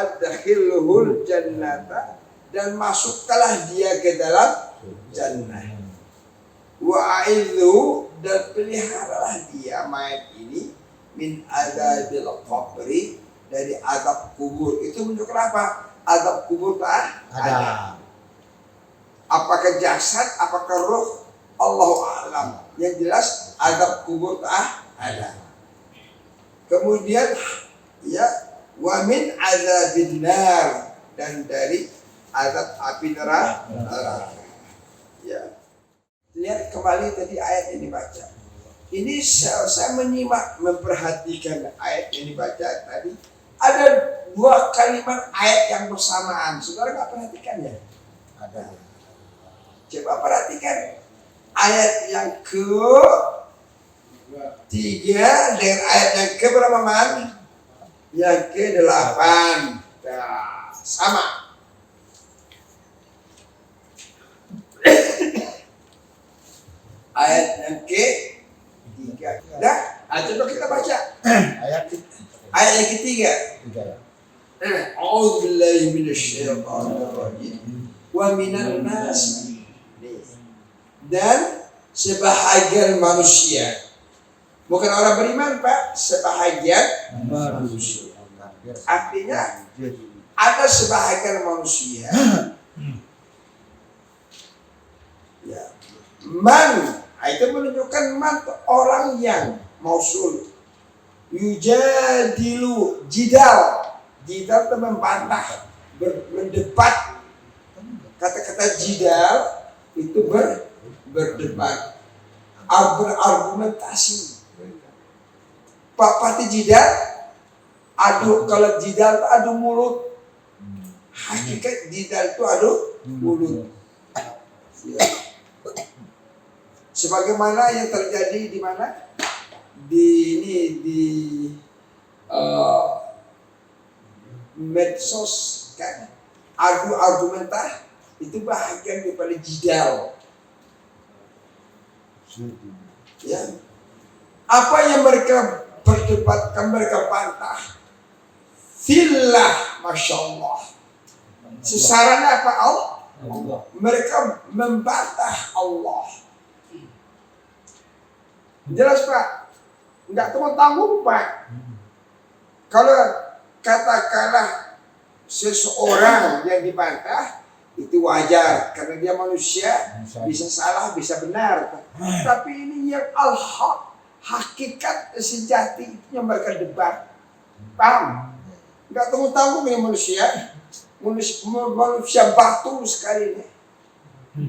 adkhilhul jannata, dan masukkanlah dia ke dalam jannah. Wa a'idhu, dan peliharalah dia mayat ini min adzabil qabri, dari azab kubur. Itu menunjukkan apa? Azab kubur tak ada. Apakah jasad, apakah ruh, Allahu a'lam. Yang jelas azab kubur tak ada. Kemudian ya, wa min azabin nar, dan dari azab api neraka. Ya. Lihat kembali tadi ayat yang dibaca. Ini saya menyimak, memperhatikan ayat yang dibaca tadi. Ada dua kalimat ayat yang bersamaan. Saudara nggak perhatikan ya? Ada. Coba perhatikan ayat yang ke-3 dengan ayat yang ke-berapa man? Yang ke-8. Nah, sama. Ayat yang ke-3. Nah, coba kita baca. Ayat yang ketiga. A'udzubillahi minasyaitonir rajim. Wa minan nas, dan sebahagian manusia. Bukan orang beriman, Pak, sebahagian manusia. Artinya ada sebahagian manusia. Ya. Man, itu menunjukkan man, orang yang mausul. Yujadilu, jidal itu membantah, berdebat. Kata-kata jidal itu berdebat, berargumentasi. Pak Pati jidal, kalau jidal itu adu mulut. Hakikat jidal itu adu mulut. Ya. Sebagaimana yang terjadi di mana? Di medsos kan, adu argumentah itu bahagian daripada jidal. Ya. Apa yang mereka perdebatkan, mereka bantah. Fillah, masya Allah. Sasarannya apa? Allah. Mereka membantah Allah. Jelas Pak? Enggak tanggung Pak. Kalau katakanlah seseorang yang dibantah, itu wajar karena dia manusia, bisa salah, bisa benar. Tapi ini yang al-haq, hakikat sejati itu yang mereka debat. Paham? Enggak tanggung ini manusia batu sekali ini.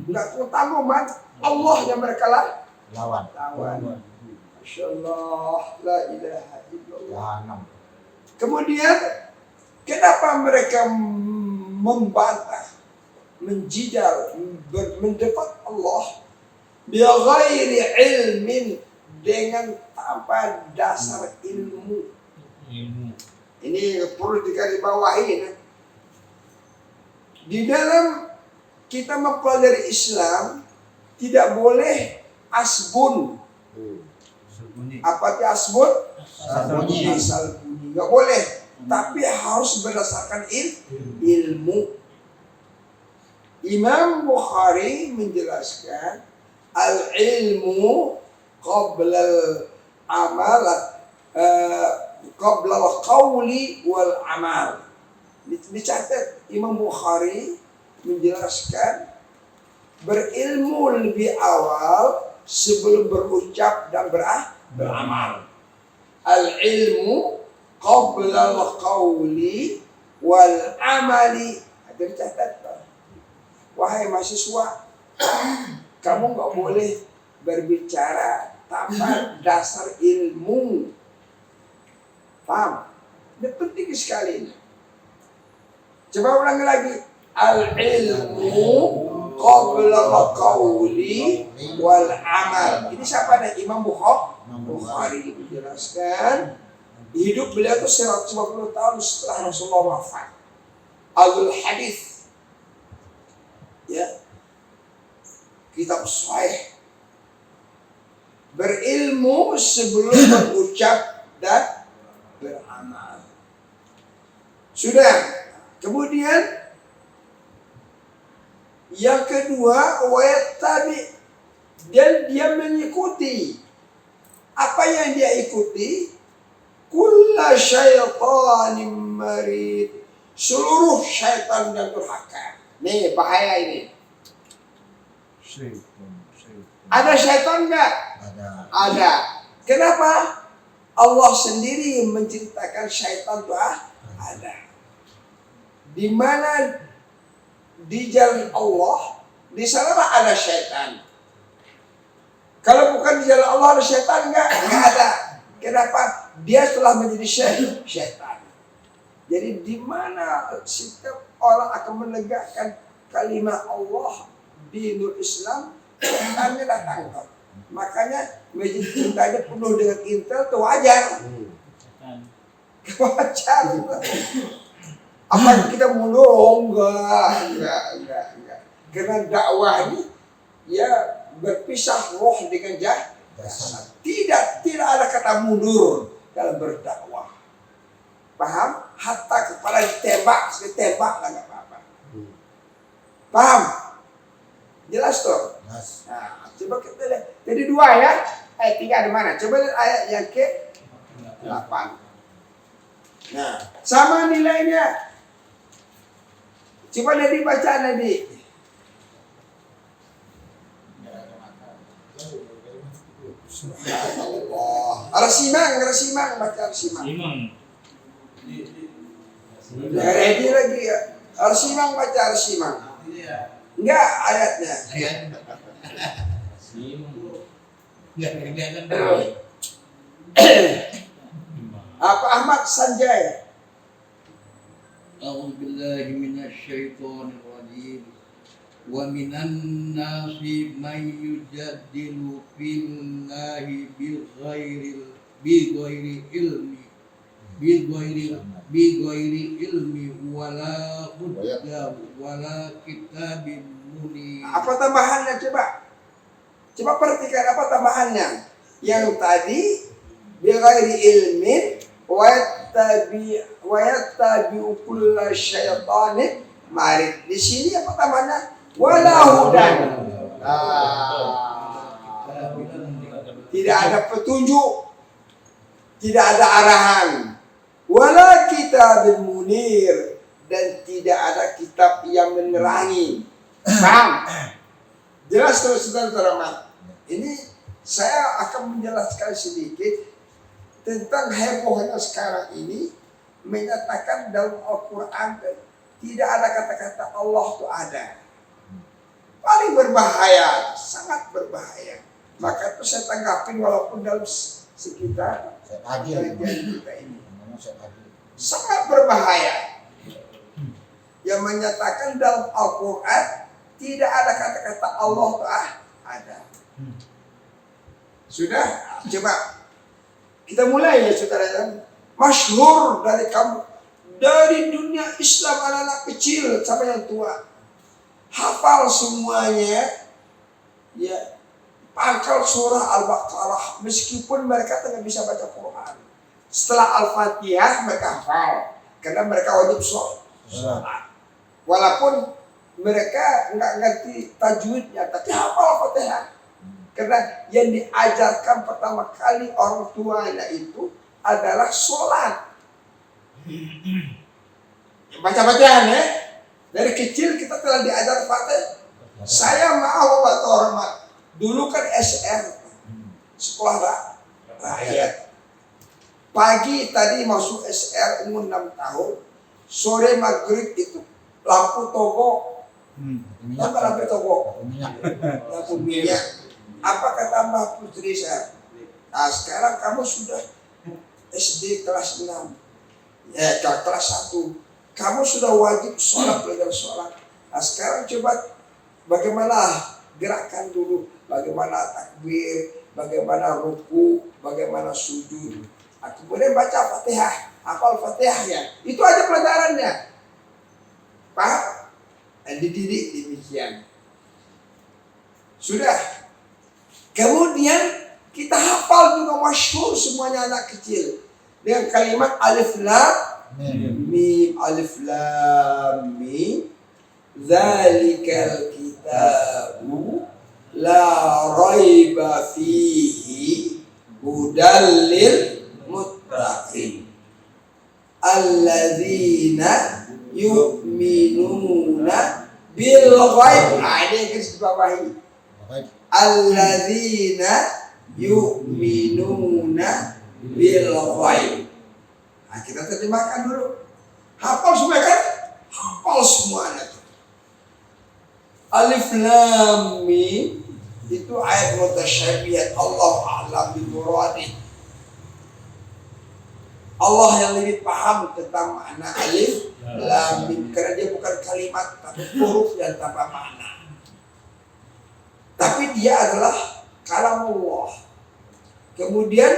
Enggak tanggung man, Allah yang mereka lawan. Masya Allah, la ilaha illallah. Kemudian kenapa mereka membantah, menjidal, mendebat Allah bighairi ilmin, dengan tanpa dasar ilmu. Ini perlu digarisbawahi. Di dalam kita mempelajari Islam tidak boleh asbun. Apa itu asbun? Asal bunyi. Nggak boleh. Tapi harus berdasarkan ilmu. Imam Bukhari menjelaskan al-ilmu qabla al-amal, qabla al-qawli wal amal. Dicatat, Imam Bukhari menjelaskan berilmu lebih awal sebelum berucap dan beramal. Al-ilmu qabla al-qawli wal amali. Ada dicatat. Wahai mahasiswa, kamu nggak boleh berbicara tanpa dasar ilmu. Paham? Ini penting sekali ini. Coba ulangi lagi. Al-ilmu qabla al-qawli wal amal. Ini siapa nih? Imam Bukhari menjelaskan hidup beliau itu 150 tahun setelah Rasulullah wafat. Alul hadis. Ya. Kitab sahih. Berilmu sebelum berucap dan beramal. Sudah. Kemudian yang kedua, wayattabi, dan dia mengikuti apa yang dia ikuti, kulla syaitanin marid, seluruh syaitan yang durhaka. Nih bahaya ini. Ada syaitan enggak? Ada. Kenapa? Allah sendiri menceritakan syaitan itu ada. Di mana di jalan Allah, di sanalah ada syaitan. Kalau bukan di jalan Allah ada syaitan enggak ada. Kenapa? Dia telah menjadi syaitan. Jadi di mana setiap orang akan menegakkan kalimat Allah di nur Islam, syaitannya datang. Makanya masjid cintanya penuh dengan intel itu wajar. Wajar. Apa kita mundur? Enggak. Karena dakwah ini ya berpisah roh dengan jasad. Tidak ada kata mundur dalam berdakwah. Paham? Hatta kepala ditembak lah nggak apa-apa. Paham? Jelas tuh? Nah, coba kita lihat. Jadi 2 ya. Ayat 3 ada mana? Coba lihat ayat yang ke-8. Nah, sama nilainya. Coba Nadi baca Nadi. Subhanallah. Arsimang baca Arsimang. Ready lagi ya. Arsimang baca Arsimang. Enggak ayatnya. Apa Ahmad Sanjay? A'udzu billahi minasyaitonir rajim. Wa minan nasi may yujadilu fillahi bighairi ilmi wala hujjah wala kitabim munir. Apa tambahannya coba? Coba perhatikan apa tambahannya. Yang tadi bighairi ilmin wa yattabi kulla syaitanin marid. Di sini apa tambahannya? Wala hudan. Tidak ada petunjuk, tidak ada arahan. Wala kitabim munir, dan tidak ada kitab yang menerangi. Paham? Jelas terus saudara-saudara. Ini saya akan menjelaskan sedikit tentang hebohnya sekarang ini menyatakan dalam Al-Quran tidak ada kata-kata Allah itu ada. Paling berbahaya, sangat berbahaya. Maka itu saya tanggapin walaupun dalam sekitar kajian kita ini. Sangat berbahaya. Yang menyatakan dalam Al-Quran tidak ada kata-kata Allah itu ada. Sudah? Coba kita mulai ya saudara. Masyhur dari kamu, dari dunia Islam, anak-anak kecil sampai yang tua, hafal semuanya ya, pangkal surah Al-Baqarah meskipun mereka tidak bisa baca Quran. Setelah Al-Fatihah mereka hafal karena mereka wajib sholat. Walaupun mereka nggak ngerti tajwidnya, tapi hafal Al-Fatihah. Karena yang diajarkan pertama kali orang tuanya itu adalah sholat. Baca-bacaan ya. Dari kecil kita telah diajar Fatihah. Saya mau Pak hormat. Dulu kan SR, sekolah rakyat. Pagi tadi masuk SR umur 6 tahun. Sore maghrib itu lampu toko. Tambah lampu toko. Lampu minyak. Apa kata Mbak Putri saya? Nah sekarang kamu sudah SD kelas 6. Ya kelas 1. Kamu sudah wajib sholat, belajar sholat. Nah sekarang coba bagaimana gerakan dulu. Bagaimana takbir, bagaimana ruku, bagaimana sujud. Nah, kemudian baca Fatihah, hafal Fatihahnya. Itu aja pelajarannya. Paham? Dan dididik demikian. Sudah. Kemudian kita hafal juga masyhur semuanya anak kecil. Dengan kalimat alif lam mim. mim alif lam mim dzalikal kitabu la raiba fihi hudal lil muttaqin alladzina yu'minuna bil ghaib. Ada yang di bawahi. Alladzina yu'minuna bil ghaib. Nah, kita terjemahkan dulu. Hafal semua kan? Hafal semuanya tuh. Alif lam mim itu ayat mutasyabihat, Allah a'lam bi muradi. Allah yang lebih paham tentang makna alif lam mim karena dia bukan kalimat tapi huruf yang tanpa makna. Tapi dia adalah kalamullah. Kemudian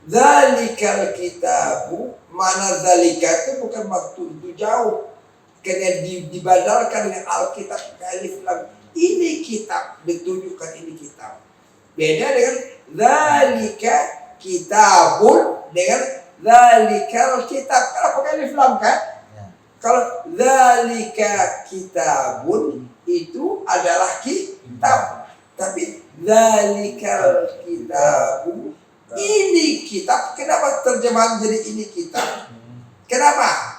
dzalikal kitabu, mana dzalika itu bukan maksud itu jauh. Karena dibadalkan dengan Alkitab alif lam. Ini kitab, ditunjukkan ini kitab. Beda dengan dzalika kitabun dengan dzalikal kitab. Kalau pakai alif lam kan? Ya. Kalau dzalika kitabun itu adalah kitab. Tapi dzalikal kitabu ini kitab. Kenapa terjemahan jadi ini kitab? Kenapa?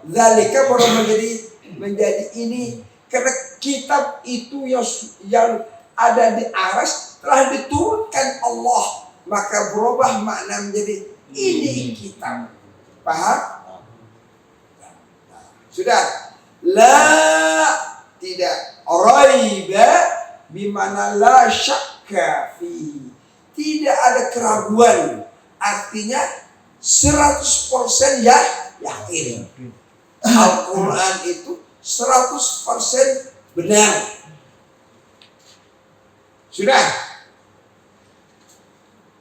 Dzalika baru menjadi ini. Karena kitab itu yang ada di aras telah diturunkan Allah. Maka berubah makna menjadi ini kitab. Paham? Sudah. La tidak. Raiba bimana la syakka fi. Tidak ada keraguan. Artinya 100% yakin. Al-Quran itu 100% benar. Sudah.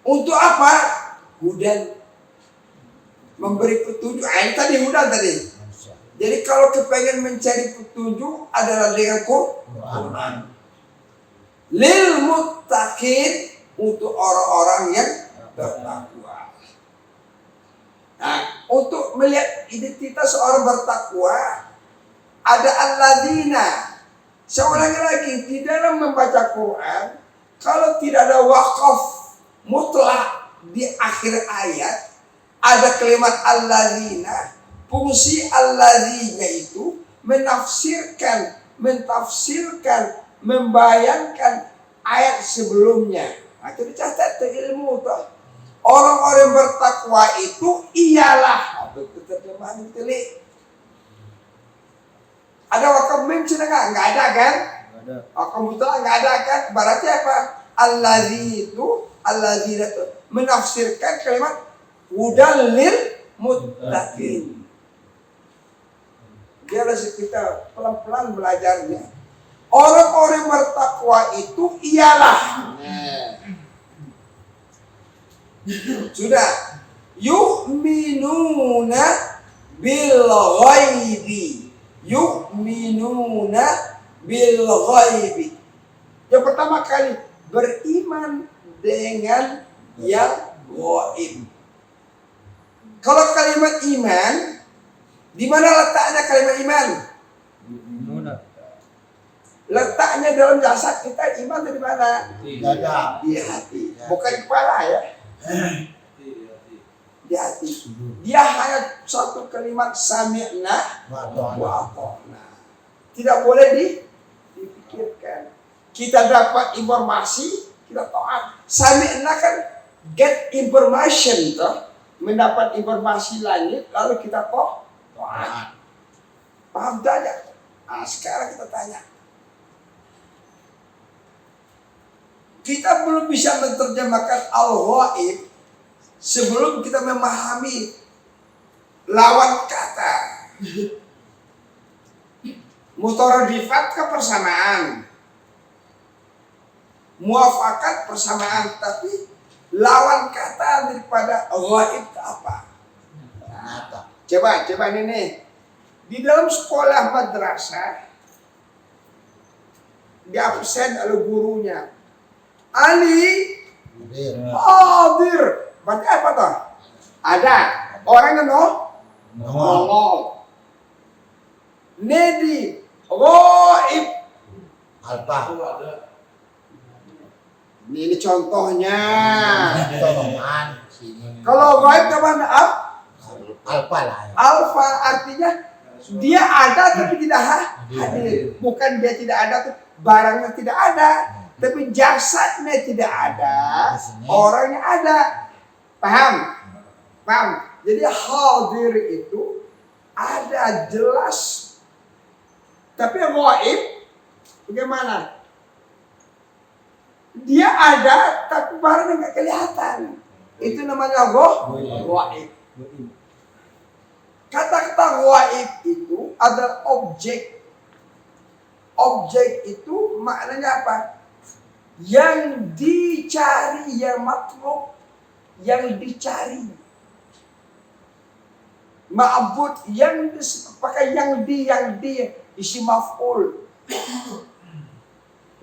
Untuk apa? Hudan. Memberi petunjuk. Ini tadi hudan tadi. Jadi kalau kepengen mencari petunjuk adalah dengan Quran. Lil muttaqin, untuk orang-orang yang bertakwa. Nah, untuk melihat identitas orang bertakwa, ada alladzina. Seorang lagi di dalam membaca Quran, kalau tidak ada wakaf mutlak di akhir ayat, ada kalimat alladzina. Fungsi alladzina itu mentafsirkan, membayangkan ayat sebelumnya. Nah, itu dicatat ilmu tuh. Orang-orang bertakwa itu ialah. Itu terjemahan ditulis. Ada wakaf mim sudah nggak ada kan? Nggak ada. Wakaf mutlak nggak ada kan? Berarti apa? Alladzina itu menafsirkan kalimat hudal lil muttaqin. Biarlah kita pelan-pelan belajarnya. Orang-orang bertakwa itu ialah. Sudah. Yu'minuna bil ghaibi. Yu'minuna bil ghaibi. Yang pertama kali beriman dengan yang gaib. Kalau kalimat iman, di mana letaknya kalimat iman? Letaknya dalam jasad kita, iman di mana? Di hati. Bukan di kepala ya. Di hati. Dia hanya satu kalimat sami'na wa ata'na. Tidak boleh dipikirkan. Kita dapat informasi, kita taat. Sami'na kan get information toh. Mendapat informasi langit, lalu kita taat. Paham tidak? Nah, sekarang kita tanya. Kita belum bisa menerjemahkan al-ghaib sebelum kita memahami lawan kata. Mutaradifat kepersamaan, muafakat persamaan, tapi lawan kata daripada ghaib itu apa? Coba ini. Di dalam sekolah madrasah, di absen oleh gurunya. Ali hadir. Berarti apa toh? Ada. Orangnya nongol. Nedi, ghaib. Alfa. Ini contohnya. Tolongan. Kalau ghaib kapan Alfa lah. alfa artinya dia ada tapi tidak hadir. Bukan dia tidak ada, barangnya tidak ada, tapi jasadnya tidak ada, orangnya ada. Paham? Paham? Jadi hadir itu ada jelas. Tapi yang ghaib bagaimana? Dia ada tapi barangnya nggak kelihatan. Itu namanya ghaib. Kata-kata ghaib itu adalah objek. Objek itu maknanya apa? Yang dicari, yang matlub, yang dicari. Ma'bud yang pakai yang di isi maf'ul.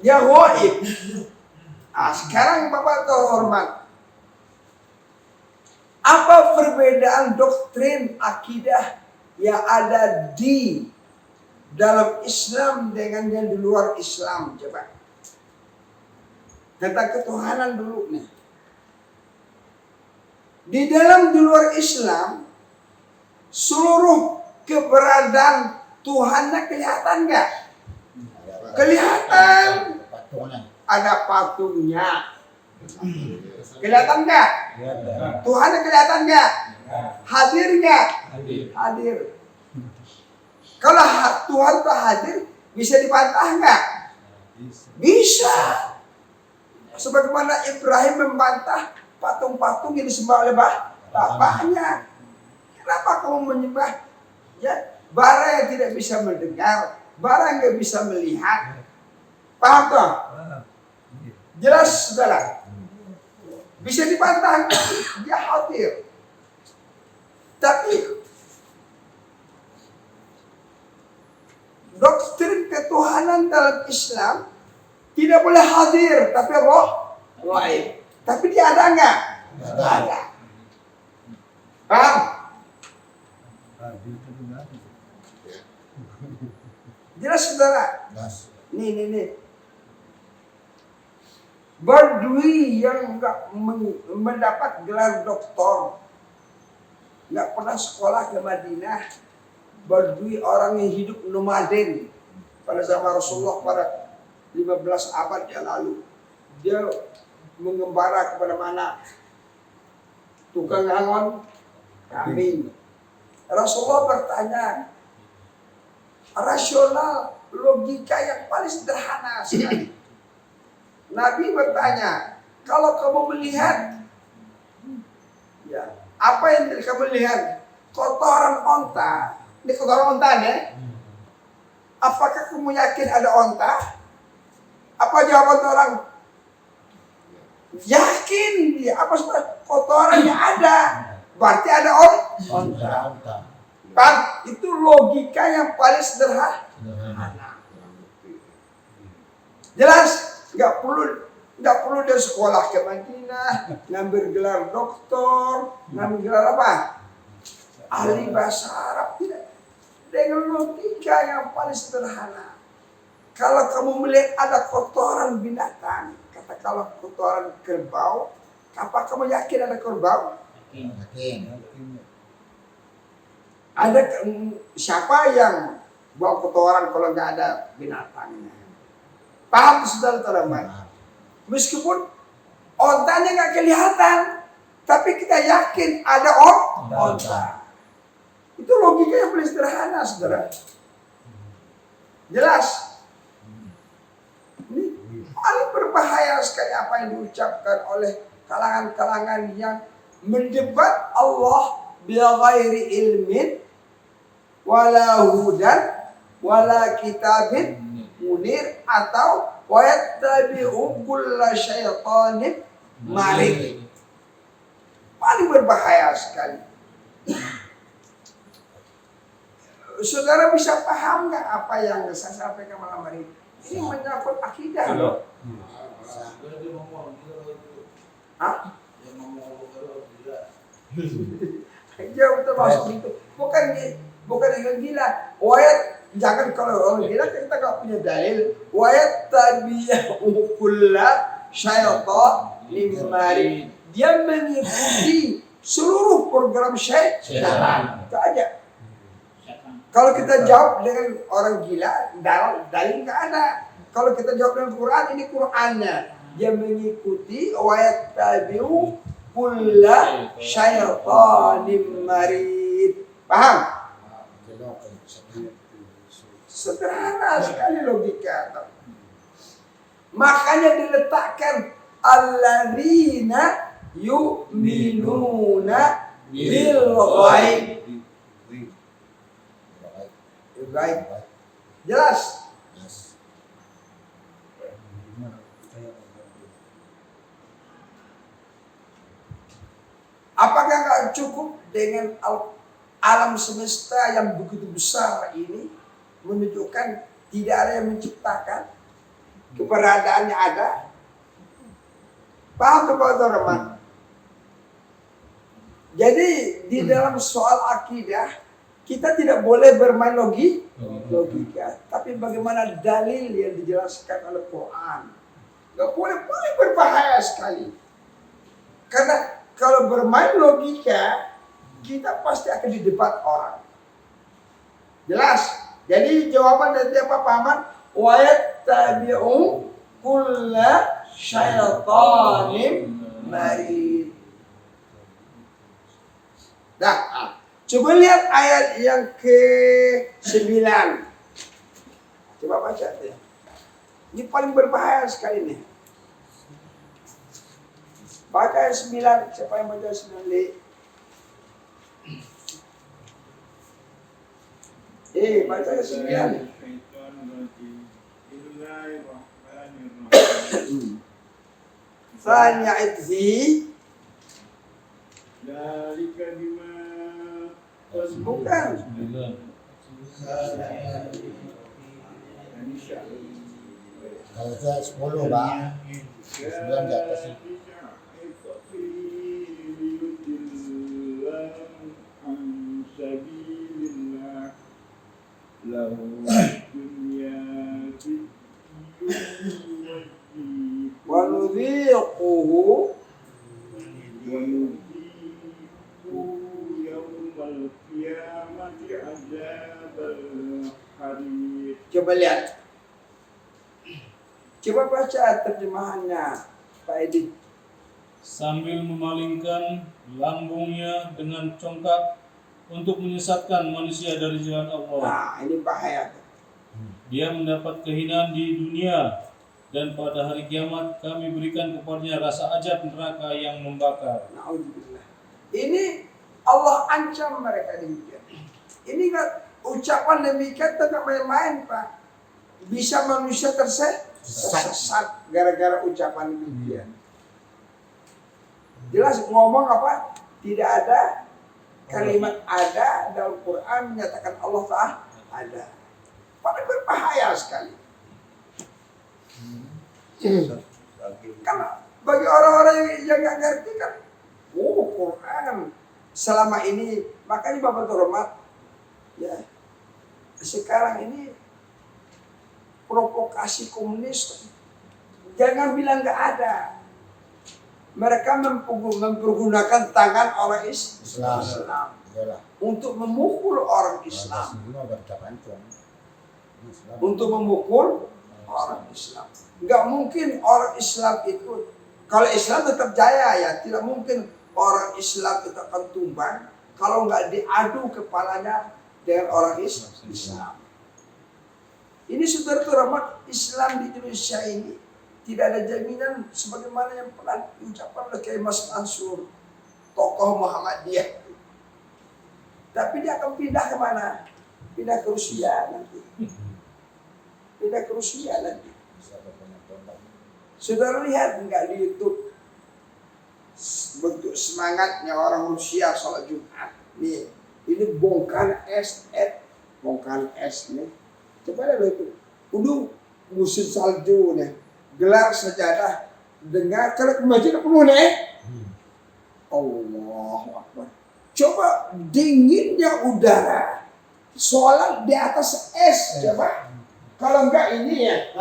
Ya ghaib. Nah, sekarang Bapak terhormat. Apa perbedaan doktrin akidah yang ada di dalam Islam dengan yang di luar Islam? Coba. Tentang ketuhanan dulu nih. Di luar Islam, seluruh keberadaan Tuhannya kelihatan nggak? Kelihatan. Ada patungnya. Kelihatan nggak? Tuhannya kelihatan nggak? Hadir nggak? Hadir. Kalau Tuhan itu hadir, bisa dibantah nggak? Bisa. Sebagaimana Ibrahim membantah patung-patung yang disembah oleh bapaknya. Kenapa kamu menyembah barang yang tidak bisa mendengar, barang yang nggak bisa melihat? Paham toh? Jelas, saudara. Bisa dibantah, dia hadir. Tapi doktrin ketuhanan dalam Islam tidak boleh hadir, tapi ghaib. Tapi dia ada nggak? Ada. Paham? Jelas, saudara. Nih. Badui yang nggak mendapat gelar doktor, nggak pernah sekolah ke Madinah. Badui orang yang hidup nomaden pada zaman Rasulullah pada 15 abad yang lalu. Dia mengembara kepada mana? Tukang angon kambing. Rasulullah bertanya, rasional, logika yang paling sederhana sekali. Nabi bertanya, kalau kamu melihat, apa yang kamu lihat? Kotoran onta. Ini kotoran onta ya? Apakah kamu yakin ada onta? Apa jawaban orang? Yakin dia. Apa sebenarnya? Kotorannya ada. Berarti ada onta. Kan? Itu logika yang paling sederhana. Jelas? Nggak perlu dia sekolah ke Madinah, ngambil gelar doktor, ngambil gelar apa? Ahli bahasa Arab. Tidak. Dengan logika yang paling sederhana. Kalau kamu melihat ada kotoran binatang, katakanlah kotoran kerbau, apa kamu yakin ada kerbau? Yakin. Ada siapa yang bawa kotoran kalau nggak ada binatangnya? Paham, saudara-saudara? Meskipun ontanya nggak kelihatan, tapi kita yakin ada onta. Itu logika yang paling sederhana, saudara. Jelas? Ini paling berbahaya sekali apa yang diucapkan oleh kalangan-kalangan yang mendebat Allah bighairi ilmin wala hudan wala kitabin munir atau wa yattabi'u kulla syaitanin marid. Paling berbahaya sekali. Saudara bisa paham nggak apa yang saya sampaikan malam hari ini? Ini menyangkut akidah loh. Hah? Jauh termasuk itu. Bukan dengan gila. Wayat jangan kalau orang gila kita nggak punya dalil. Wayat tabi'u kulla syaitan mari. Dia mengikuti seluruh program syaitan. Itu aja. Kalau kita jawab dengan orang gila, dalil nggak ada. Kalau kita jawab dengan Quran, ini Qurannya. Dia mengikuti wayat tabi'u kulla syaitan marid. Paham? Sederhana sekali logika. Makanya diletakkan alladzina yu'minuna bil ghaib. Baik. Jelas? Apakah nggak cukup dengan alam semesta yang begitu besar ini menunjukkan tidak ada yang menciptakan, keberadaannya ada? Paham teman-teman? Jadi di dalam soal akidah kita tidak boleh bermain logika, tapi bagaimana dalil yang dijelaskan oleh Quran. Gak boleh, paling berbahaya sekali. Karena kalau bermain logika, kita pasti akan didebat orang. Jelas? Jadi jawaban dari apa pahaman? Wa yattabi'u kulla syaitanin marid. Nah, coba lihat ayat yang ke-9. Coba baca ya. Ini paling berbahaya sekali nih. Baca ayat 9. Siapa yang baca 9 li? Baca ayat 9. Tanya idzi. Bukan. Kalau saya 10 Pak, 9 di atas. Wa nudhiquhu coba lihat. Coba baca terjemahannya Pak Edi. Sambil memalingkan lambungnya dengan congkak untuk menyesatkan manusia dari jalan Allah. Nah, ini bahaya. Dia mendapat kehinaan di dunia, dan pada hari kiamat kami berikan kepadanya rasa azab neraka yang membakar. Na'udzubillah. Ini Allah ancam mereka demikian. Ini kan ucapan demikian tidak main-main Pak. Bisa manusia tersesat gara-gara ucapan demikian. Jelas ngomong apa? Tidak ada kalimat ada dalam Quran menyatakan Allah Ta'ala ada. Paling berbahaya sekali. Karena bagi orang-orang yang nggak ngerti kan, Quran selama ini, makanya Bapak terhormat, ya sekarang ini provokasi komunis, jangan bilang nggak ada. Mereka mempergunakan tangan orang Islam untuk memukul orang Islam. Untuk memukul orang Islam. Nggak mungkin orang Islam itu, kalau Islam tetap jaya ya, tidak mungkin orang Islam itu akan tumbang kalau nggak diadu kepalanya dengan orang Islam. Ini saudara terhormat, Islam di Indonesia ini tidak ada jaminan sebagaimana yang pernah diucapkan oleh Kiai Mas Mansur, tokoh Muhammadiyah. Tapi dia akan pindah kemana? Pindah ke Rusia nanti. Pindah ke Rusia nanti. Saudara lihat enggak di YouTube bentuk semangatnya orang Rusia sholat Jumat. Nih, ini bongkar es nih. Coba lihat itu. Udah musim salju nih. Gelar sajadah dengar kalau ke masjid penuh nih. Allahu Akbar. Coba dinginnya udara, sholat di atas es, coba. Kalau enggak ini ya,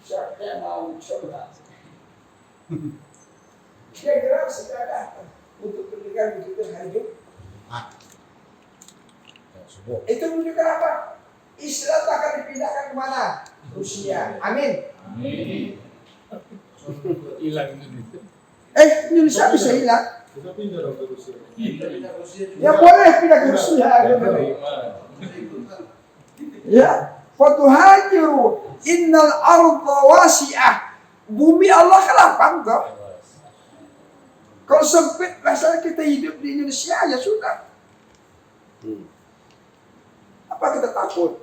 siapa yang mau coba? Kira-kira sudah datang untuk pendidikan begitu hari Jumat. Itu menunjukkan apa? Islam akan dipindahkan kemana? Rusia. Amin. Amin. Hilang Indonesia. Indonesia bisa hilang. Kita pindah dong ke Rusia. Ya boleh pindah ke Rusia. Ya, fatuhajiru innal arda wasi'ah. Bumi Allah kan lapang toh. Kalau sempit rasanya kita hidup di Indonesia ya sudah. Apa kita takut?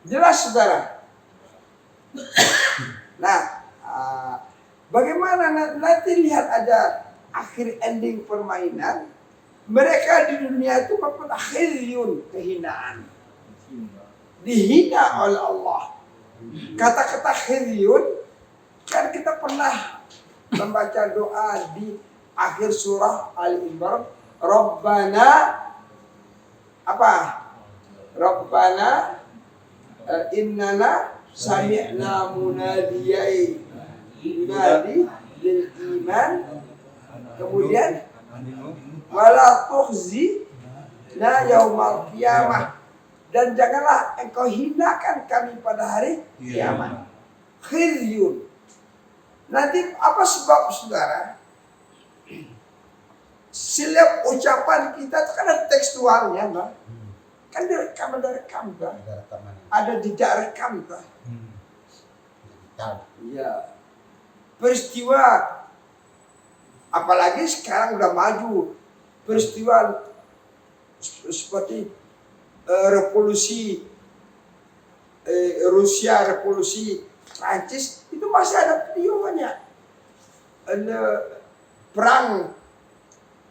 Jelas saudara. Nah, bagaimana nanti lihat ada akhir ending permainan. Mereka di dunia itu mempunyai khizyun, kehinaan. Dihina oleh Allah. Kata-kata khizyun kan kita pernah membaca doa di akhir surah Ali Imran, Rabbana apa? Rabbana innana sami'na munadiyai yunadi lil iman, kemudian wala tukhzina yaumal qiyamah, dan janganlah engkau hinakan kami pada hari kiamat. Khizyun. Nanti apa sebab saudara? Setiap ucapan kita itu kan ada tekstualnya, Bang. Kan direkam, Bang. Ada jejak rekam, Bang. Iya. Peristiwa, apalagi sekarang udah maju, peristiwa seperti revolusi Rusia, revolusi Prancis, itu masih ada videonya. Perang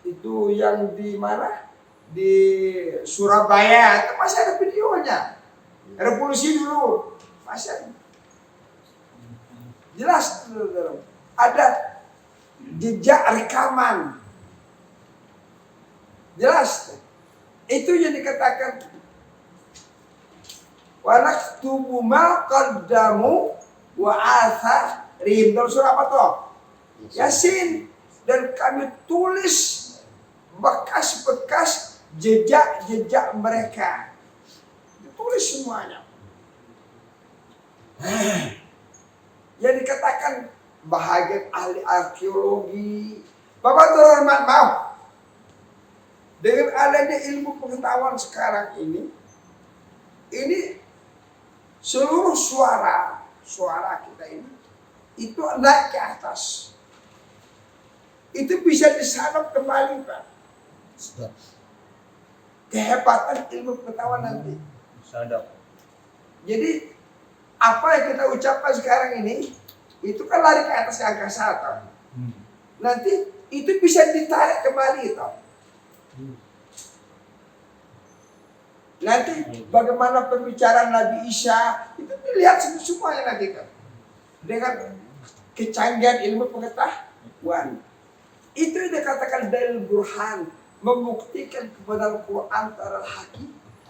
itu yang di mana? Di Surabaya, itu masih ada videonya. Revolusi dulu masih ada. Jelas, ada jejak rekaman. Jelas. Itu yang dikatakan wa naktubu ma qaddamu wa atharihim. Dalam surah apa toh? Yasin. Dan kami tulis bekas-bekas jejak-jejak mereka. Ditulis semuanya. Yang dikatakan bahagian ahli arkeologi. Bapak terhormat mau. Dengan adanya ilmu pengetahuan sekarang ini seluruh suara kita ini itu naik ke atas. Itu bisa disanap kembali, Pak. Kehebatan ilmu pengetahuan nanti. Sadap. Jadi apa yang kita ucapkan sekarang ini itu kan lari ke atas angkasa, toh. Nanti itu bisa ditarik kembali, toh. Nanti bagaimana pembicaraan Nabi Isa itu dilihat semuanya nanti kan dengan kecanggihan ilmu pengetahuan. Itu yang dikatakan dalil burhan, membuktikan kebenaran Quran adalah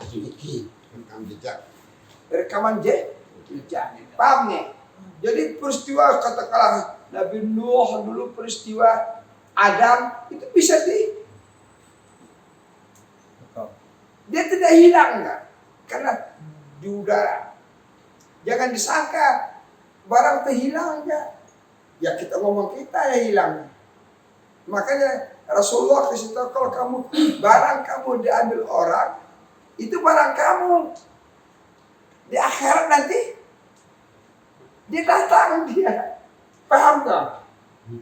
hakiki. Rekaman jejak. Paham nih? Jadi peristiwa katakanlah Nabi Nuh dulu, peristiwa Adam itu bisa dia tidak hilang enggak? Karena di udara. Jangan disangka barang terhilang enggak. Ya kita ngomong kita ya hilang. Makanya Rasulullah kasih tahu kalau kamu barang kamu diambil orang, itu barang kamu. Di akhirat nanti dia datang dia. Paham enggak?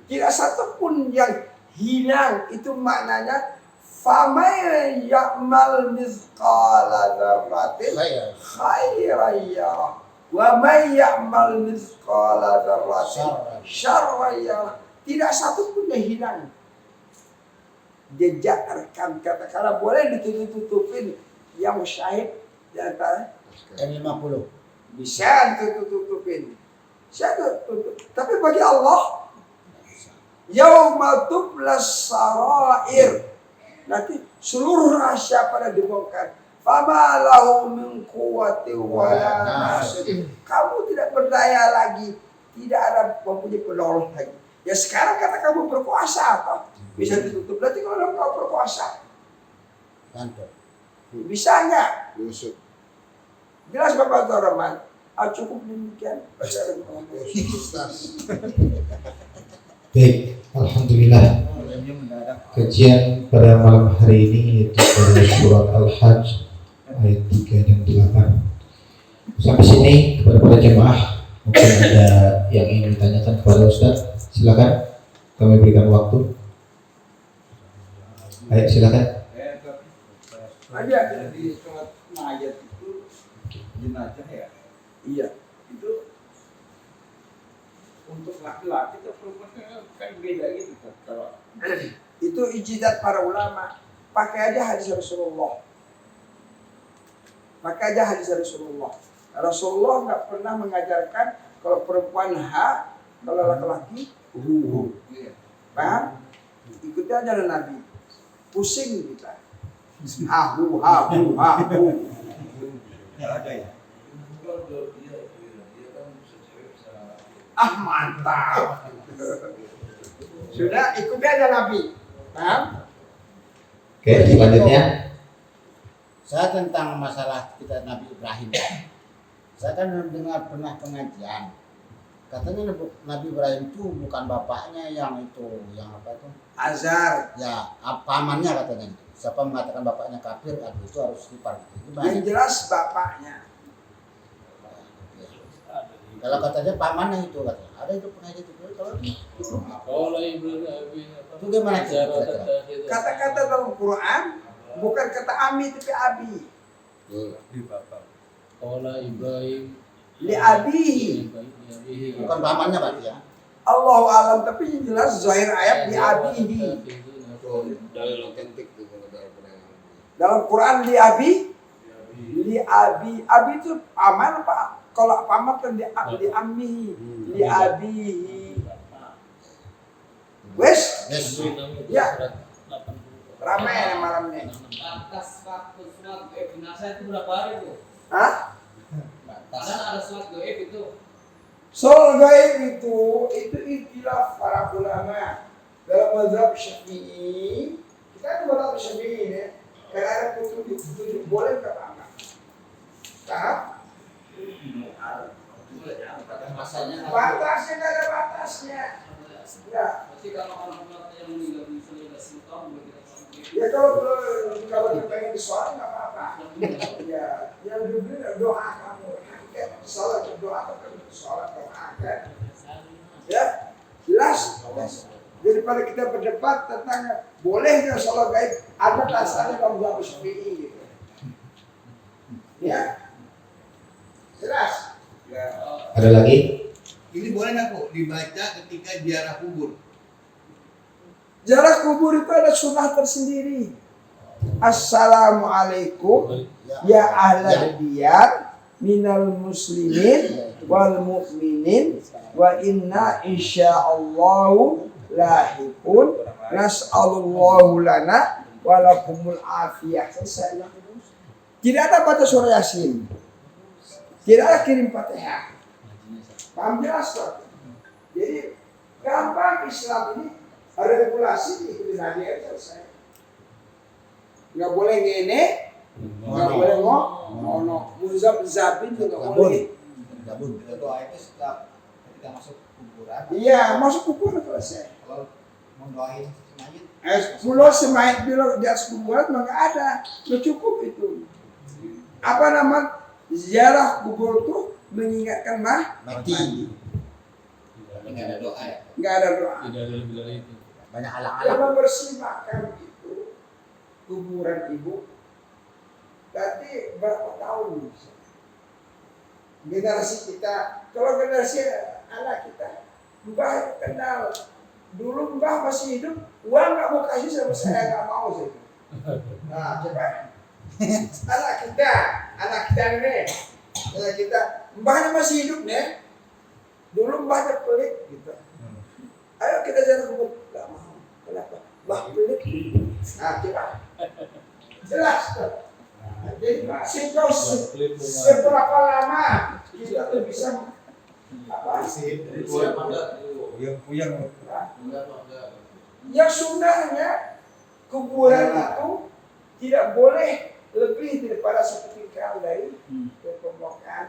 Tidak satu pun yang hilang, itu maknanya faman ya'mal mithqala dzarratin khairan yarah wa man ya'mal mithqala dzarratin syarran yarah. Tidak satu pun yang hilang. Jejak rekam katakanlah boleh ditutup-tutupin yang syahid di antara M50 bisa ditutup-tutupin. Saya tutup. Tapi bagi Allah Yauma tublas sarair. Nanti seluruh rahasia pada dibongkar. Fama lahu min quwwati wala nasir. Kamu tidak berdaya lagi, tidak ada mempunyai penolong lagi. Ya sekarang kata kamu berkuasa atau bisa ditutup. Berarti kalau kau berkuasa, bisa nggak? Jelas Bapak Rahman. Cukup demikian. Baik, alhamdulillah. Kajian pada malam hari ini yaitu dari surat Al-Hajj ayat 3 dan 8. Sampai sini kepada para jemaah, mungkin ada yang ingin ditanyakan kepada Ustaz, silakan. Kami berikan waktu. Ayo silakan. Ada di surat ayat itu jenazah ya. Iya, itu untuk laki-laki atau perempuan kan beda gitu kan. Kalau itu ijtihad para ulama, pakai aja hadis Rasulullah. Pakai aja hadis Rasulullah. Rasulullah nggak pernah mengajarkan kalau perempuan H, kalau laki-laki hu. Paham? Ikuti aja Nabi. Pusing kita. Hahu. Ada ya. Mantap. Sudah ikuti aja Nabi. Paham? Oke, selanjutnya. Saya tentang masalah kita Nabi Ibrahim. Saya kan dengar pernah pengajian. Katanya Nabi Ibrahim itu bukan bapaknya yang itu, yang apa itu? Azar. Ya, pamannya katanya. Siapa mengatakan bapaknya kafir, itu harus dipar. Yang jelas bapaknya. Kalau katanya pamannya itu katanya. Ada itu pengajian itu kalau itu. Itu gimana Kata-kata dalam Quran bukan kata ami tapi abi. Ibrahim Li abihi. Bukan pamannya berarti ya. Allahu alam, tapi yang jelas zahir ayat li abihi. Dalam Quran li abi. Li abi. Abi itu paman apa? Kalau paman kan li ammihi. Li abihi. Wes? Ya. Ramai ya malamnya. Batas waktu sholat gaib jenazah itu berapa hari tuh? Hah? Kadang ada sholat gaib itu. Sholat gaib itu ikhtilaf para ulama dalam mazhab Syafi'i. Kita kan mazhab Syafi'i ya. Karena ada petunjuk boleh nggak apa? Paham? Masanya. Batasnya nggak ada batasnya. Ya. Berarti kalau orang yang meninggal di sana 10 tahun boleh kita sholat. Ya kalau kita pengen disoal nggak apa-apa. Ya, yang dulu doa kamu. Salat doa atau sholat doakan. Ya, jelas. Daripada kita berdebat tentang bolehnya sholat gaib, ada dasarnya dalam mazhab Syafi'i. Gitu. Ya, jelas. Ya. Ada lagi? Ini boleh nggak kok dibaca ketika ziarah kubur? Ziarah kubur itu ada sunnah tersendiri. Assalamualaikum ya ahlal diyar minal muslimin wal mu'minin wa inna insyaallahu lahiqun nas'alullahu lana wa lakumul afiyah. Selesai. Tidak ada baca surah Yasin. Tidak ada kirim Fatihah. Paham jelas tak? Jadi gampang Islam ini ada regulasi diikuti Nabi selesai. Nggak boleh ngene, nggak boleh ngono, muzab zabin juga nggak boleh. Doa itu setiap ketika masuk kuburan. Iya, masuk kuburan selesai. Kalau mau doain mayit. Mulut semayit bilang di atas kuburan maka ada, sudah cukup itu. Apa nama ziarah kubur itu mengingatkan Mati. Nggak ada doa ya. nggak ada doa. tidak ada lebih dari itu. Banyak Yang alang-alang. membersihkan itu kuburan ibu. Berarti berapa tahun? Generasi kita, kalau generasi anak kita, Mbah kenal. Dulu Mbah masih hidup, uang nggak mau kasih sama saya nggak mau sih. Nah, coba anak kita ini, anak kita, Mbahnya masih hidup nih. Dulu Mbahnya pelit gitu. Ayo kita jalan kubur. Gak mau. Kenapa? Bah pelit. Nah, kita jelas. Jadi seberapa lama kita tuh bisa apa sih? Yang sunnahnya kuburan itu tidak boleh lebih daripada seketika dari pembukaan.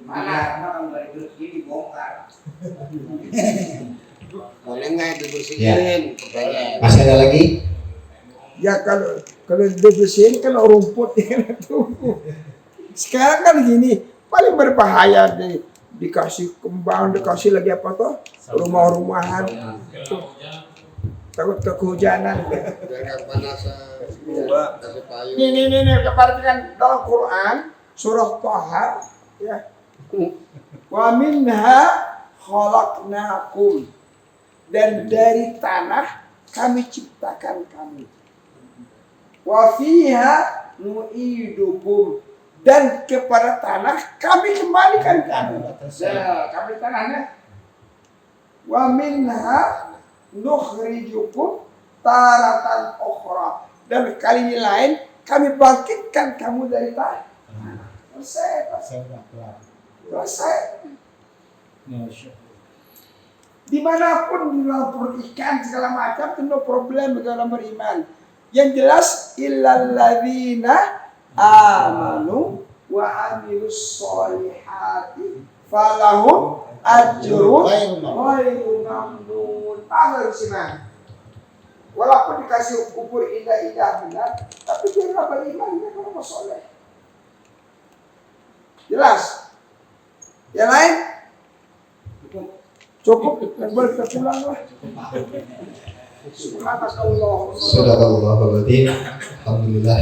Mana dari bersih dibongkar. Boleh nggak dibersihin? Masih ada lagi? Ya kalau dibersihin kan rumput yang tumbuh. Sekarang kan gini, paling berbahaya dikasih kembang, dikasih lagi apa tuh rumah-rumahan. Takut kehujanan. Ini perhatikan dalam Quran surah Thaha ya. Wa minha khalaqnakum, dan dari tanah kami ciptakan kamu. Wa fiha nu'idukum, dan kepada tanah kami kembalikan kamu. Kami tanahnya. Wa minha nukhrijukum taratan ukhra, dan kali lain kami bangkitkan kamu dari tanah. Selesai. Dimanapun di dalam ikan segala macam itu no problem dalam beriman. Yang jelas illalladzina amanu wa amilus solihati falahum ajrun ghairu mamnun. Paham sih? Walaupun dikasih kubur indah-indah benar, tapi dia nggak beriman, dia kalau soleh. Jelas. Yang lain? Cukup. Boleh pulang lah. Subhanallah. Alhamdulillah.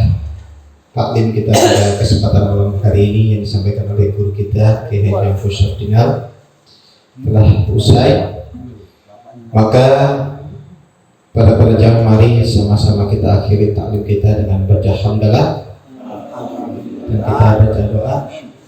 Taklim kita pada kesempatan malam hari ini yang disampaikan oleh guru kita Kiai Haji Syafdinal telah usai. Maka pada jam mari sama-sama kita akhiri taklim kita dengan baca hamdalah dan kita baca doa.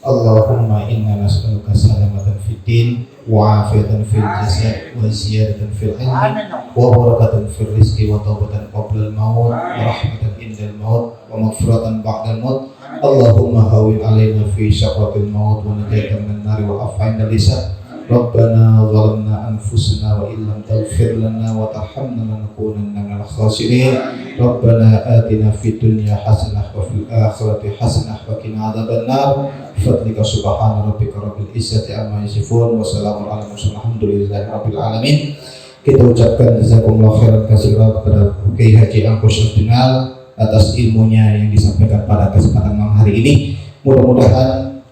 Allahumma inna nas'aluka salamatan fid din wa afiyatan fil jasad wa ziyadatan fil ilmi wa barakatan fil rizqi wa taubatan qabla al-maut wa rahmatan indal maut wa maghfiratan ba'dal maut. Allahumma hawwin alaina fi syaqatil maut wa najatan minan nari wa af'inal lisan. Rabbana zalamna anfusana wa illam taghfir lana wa tarhamna lanakunanna minal khasirin. Rabbana atina fid dunya hasanah wa fil akhirati hasanah wa qina adzabannar. Fadlika subhana rabbika rabbil izzati amma yasifun wa salamun alal mursalin alhamdulillahi rabbil alamin. Kita ucapkan jazakumullahu khairan katsiran kepada Kiai Haji Syafdinal atas ilmunya yang disampaikan pada kesempatan malam hari ini. Mudah-mudahan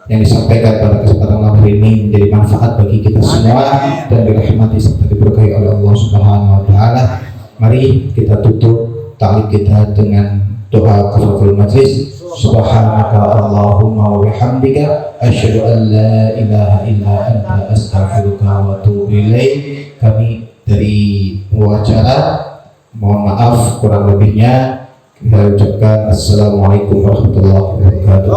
yang disampaikan pada kesempatan malam hari ini menjadi manfaat bagi kita semua dan dirahmati serta diberkahi oleh Allah Subhanahu wa taala. Mari kita tutup taklim kita dengan doa kafaratul majlis. Subhanaka Allahumma wa bihamdika asyhadu an la ilaha illa anta astaghfiruka wa atubu ilaik. Kami dari wawancara mohon maaf kurang lebihnya. Kita ucapkan assalamualaikum warahmatullahi wabarakatuh.